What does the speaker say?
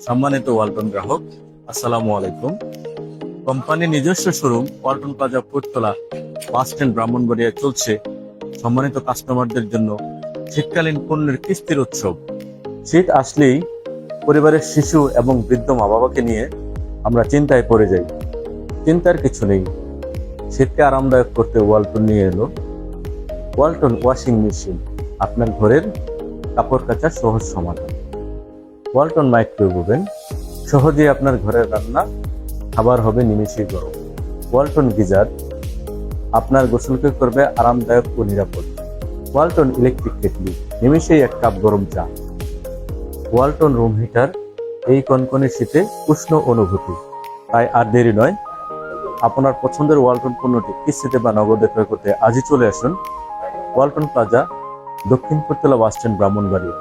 সম্মানিত ওয়ালটন গ্রাহক, আসসালামু আলাইকুম। কোম্পানির নিজস্ব showroom Walton plaza Futtala bus stand ব্রাহ্মণবাড়িয়ায় চলছে সম্মানিত কাস্টমারদের জন্য শীতকালীন পণ্যের কিস্তির উৎসব। শীত আসলেই পরিবারের শিশু এবং বৃদ্ধ মা বাবাকে নিয়ে আমরা চিন্তায় পড়ে যাই। চিন্তার কিছু নেই, শীতকে আরামদায়ক করতে ওয়ালটন নিয়ে এলো ওয়ালটন ওয়াশিং মেশিন, আপনার ঘরের কাপড় কাচার সহজ সমাধান। ওয়ালটন মাইক্রোওয়েভ ওভেন, সহজেই আপনার ঘরের রান্না খাবার হবে নিমেষেই গরম। ওয়ালটন গিজার, আপনার গোসলকে করবে আরামদায়ক ও নিরাপদ। ওয়ালটন ইলেকট্রিক কেটলি, নিমেষেই এক কাপ গরম চা। ওয়ালটন রুম হিটার, এই কনকনে শীতে উষ্ণ অনুভূতি। তাই আর দেরি নয়, আপনার পছন্দের ওয়ালটন পণ্যটি কিস্তিতে বা নগদে ক্রয় করতে আজই চলে আসুন ওয়ালটন প্লাজা, দক্ষিণ ফুটতলা বাস স্ট্যান্ড, ব্রাহ্মণবাড়িয়া।